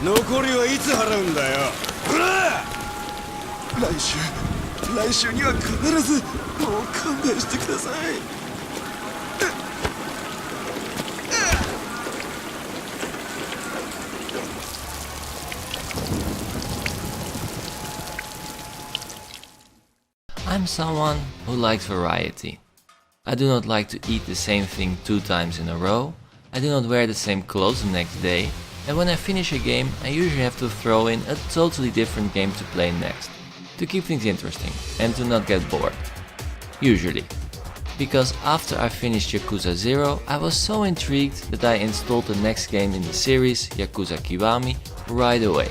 残りはいつ払うんだよ。来週には必ずもう勘弁してください。I'm someone who likes variety. I do not like to eat the same thing 2 times in a row, I do not wear the same clothes the next day, and when I finish a game I usually have to throw in a totally different game to play next, to keep things interesting and to not get bored. Usually. Because after I finished Yakuza 0, I was so intrigued that I installed the next game in the series, Yakuza Kiwami, right away.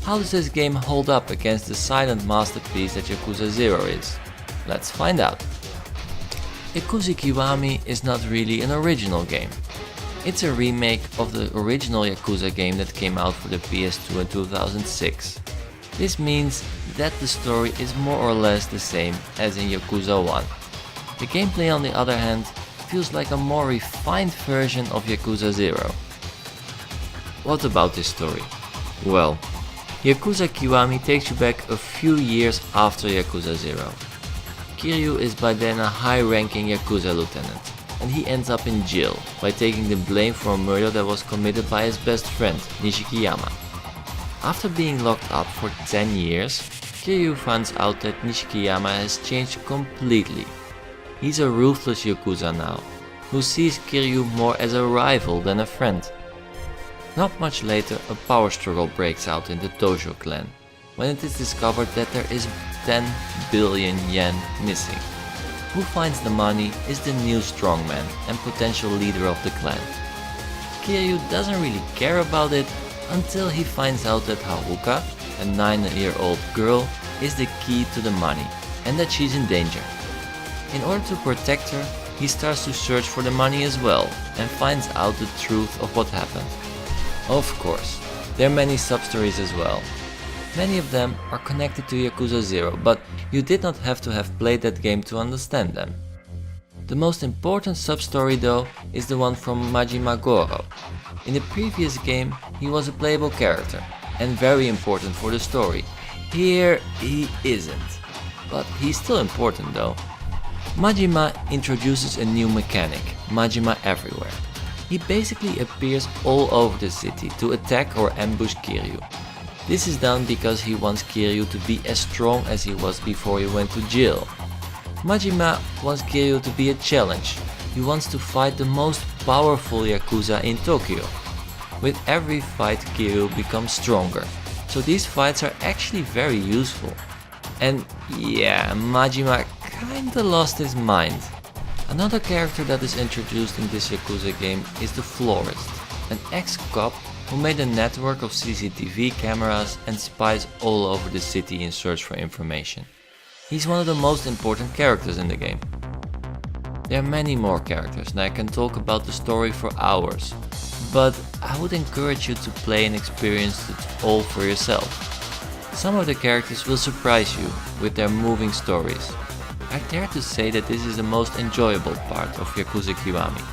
How does this game hold up against the silent masterpiece that Yakuza 0 is? Let's find out. Yakuza Kiwami is not really an original game. It's a remake of the original Yakuza game that came out for the PS2 in 2006. This means that the story is more or less the same as in Yakuza 1. The gameplay on the other hand feels like a more refined version of Yakuza 0. What about this story? Well, Yakuza Kiwami takes you back a few years after Yakuza 0. Kiryu is by then a high-ranking Yakuza lieutenant, and he ends up in jail by taking the blame for a murder that was committed by his best friend, Nishikiyama. After being locked up for 10 years, Kiryu finds out that Nishikiyama has changed completely. He's a ruthless Yakuza now, who sees Kiryu more as a rival than a friend. Not much later, a power struggle breaks out in the Tojo clan, when it is discovered that there is 10 billion yen missing. Who finds the money is the new strongman and potential leader of the clan. Kiryu doesn't really care about it until he finds out that Haruka, a 9-year-old girl, is the key to the money and that she's in danger. In order to protect her, he starts to search for the money as well and finds out the truth of what happened. Of course, there are many sub-stories as well. Many of them are connected to Yakuza 0, but you did not have to have played that game to understand them. The most important sub-story though is the one from Majima Goro. In the previous game he was a playable character and very important for the story. Here he isn't, but he's still important though. Majima introduces a new mechanic, Majima Everywhere. He basically appears all over the city to attack or ambush Kiryu. This is done because he wants Kiryu to be as strong as he was before he went to jail. Majima wants Kiryu to be a challenge. He wants to fight the most powerful Yakuza in Tokyo. With every fight Kiryu becomes stronger, so these fights are actually very useful. And yeah, Majima kinda lost his mind. Another character that is introduced in this Yakuza game is the Florist, an ex-cop who made a network of CCTV cameras and spies all over the city in search for information. He's one of the most important characters in the game. There are many more characters and I can talk about the story for hours, but I would encourage you to play and experience it all for yourself. Some of the characters will surprise you with their moving stories. I dare to say that this is the most enjoyable part of Yakuza Kiwami.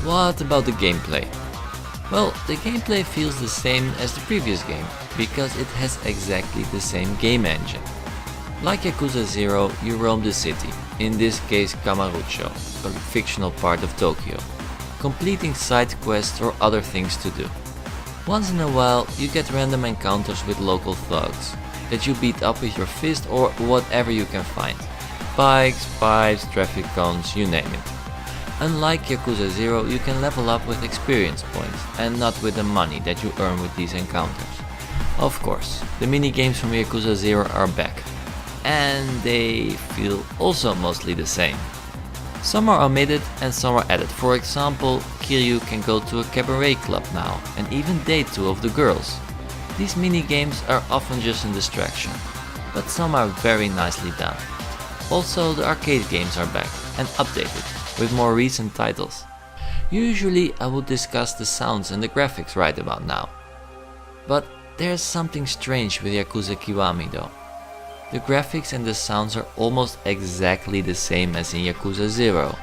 What about the gameplay? Well, the gameplay feels the same as the previous game, because it has exactly the same game engine. Like Yakuza 0, you roam the city, in this case Kamurocho, a fictional part of Tokyo, completing side quests or other things to do. Once in a while you get random encounters with local thugs, that you beat up with your fist or whatever you can find. Bikes, pipes, traffic cones, you name it. Unlike Yakuza 0, you can level up with experience points and not with the money that you earn with these encounters. Of course, the minigames from Yakuza 0 are back, and they feel also mostly the same. Some are omitted and some are added. For example, Kiryu can go to a cabaret club now and even date 2 of the girls. These minigames are often just a distraction, but some are very nicely done. Also, the arcade games are back and updated with more recent titles. Usually I would discuss the sounds and the graphics right about now. But there's something strange with Yakuza Kiwami though. The graphics and the sounds are almost exactly the same as in Yakuza 0.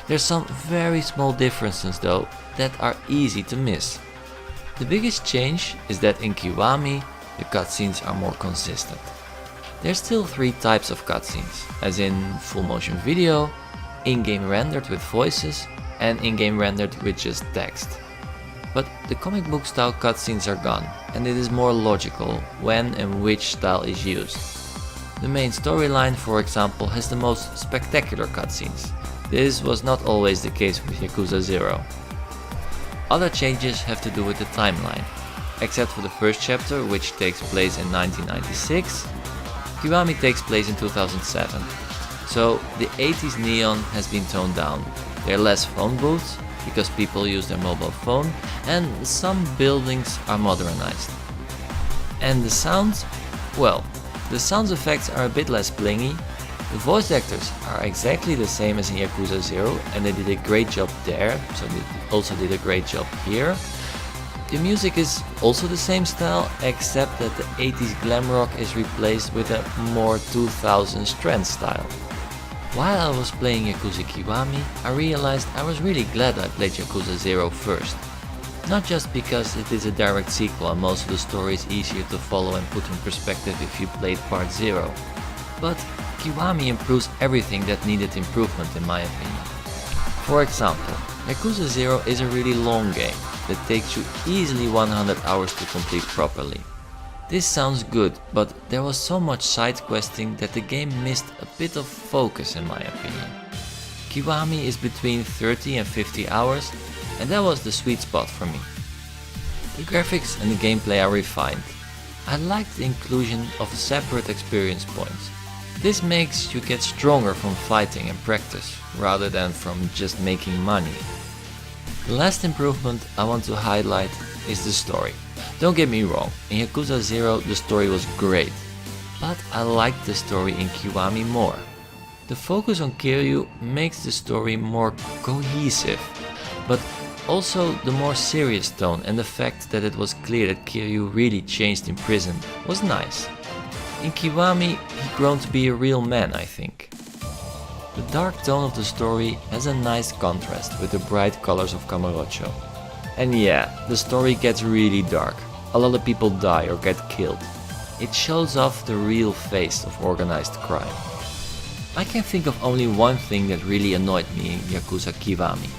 There's some very small differences though that are easy to miss. The biggest change is that in Kiwami the cutscenes are more consistent. There's still 3 types of cutscenes, as in full motion video, in-game rendered with voices, and in-game rendered with just text. But the comic book style cutscenes are gone, and it is more logical when and which style is used. The main storyline, for example, has the most spectacular cutscenes. This was not always the case with Yakuza 0. Other changes have to do with the timeline. Except for the first chapter, which takes place in 1996, Kiwami takes place in 2007. So the 80s neon has been toned down. There are less phone booths, because people use their mobile phone, and some buildings are modernized. And the sounds? Well, the sound effects are a bit less blingy. The voice actors are exactly the same as in Yakuza 0, and they did a great job there, so they also did a great job here. The music is also the same style, except that the 80s glam rock is replaced with a more 2000s trance style. While I was playing Yakuza Kiwami, I realized I was really glad I played Yakuza 0 first. Not just because it is a direct sequel and most of the story is easier to follow and put in perspective if you played part 0, but Kiwami improves everything that needed improvement in my opinion. For example, Yakuza 0 is a really long game that takes you easily 100 hours to complete properly. This sounds good, but there was so much side questing that the game missed a bit of focus in my opinion. Kiwami is between 30 and 50 hours, and that was the sweet spot for me. The graphics and the gameplay are refined. I liked the inclusion of separate experience points. This makes you get stronger from fighting and practice, rather than from just making money. The last improvement I want to highlight is the story. Don't get me wrong, in Yakuza 0 the story was great, but I liked the story in Kiwami more. The focus on Kiryu makes the story more cohesive, but also the more serious tone and the fact that it was clear that Kiryu really changed in prison was nice. In Kiwami he grown to be a real man, I think. The dark tone of the story has a nice contrast with the bright colors of Kamurocho. And yeah, the story gets really dark. A lot of people die or get killed. It shows off the real face of organized crime. I can think of only one thing that really annoyed me in Yakuza Kiwami,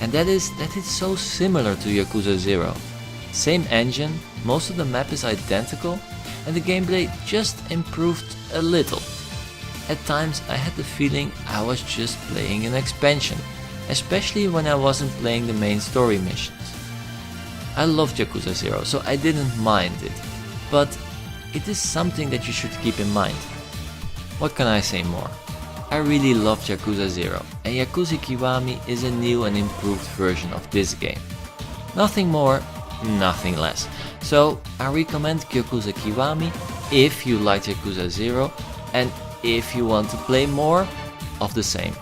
and that is that it's so similar to Yakuza 0. Same engine, most of the map is identical, and the gameplay just improved a little. At times I had the feeling I was just playing an expansion, especially when I wasn't playing the main story missions. I loved Yakuza 0, so I didn't mind it, but it is something that you should keep in mind. What can I say more? I really loved Yakuza 0, and Yakuza Kiwami is a new and improved version of this game. Nothing more, nothing less. So I recommend Yakuza Kiwami if you liked Yakuza 0 and if you want to play more of the same.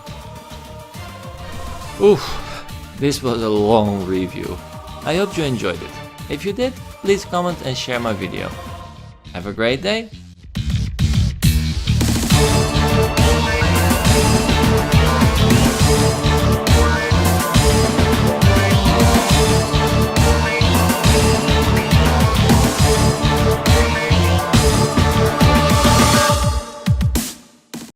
Oof, this was a long review. I hope you enjoyed it. If you did, please comment and share my video. Have a great day.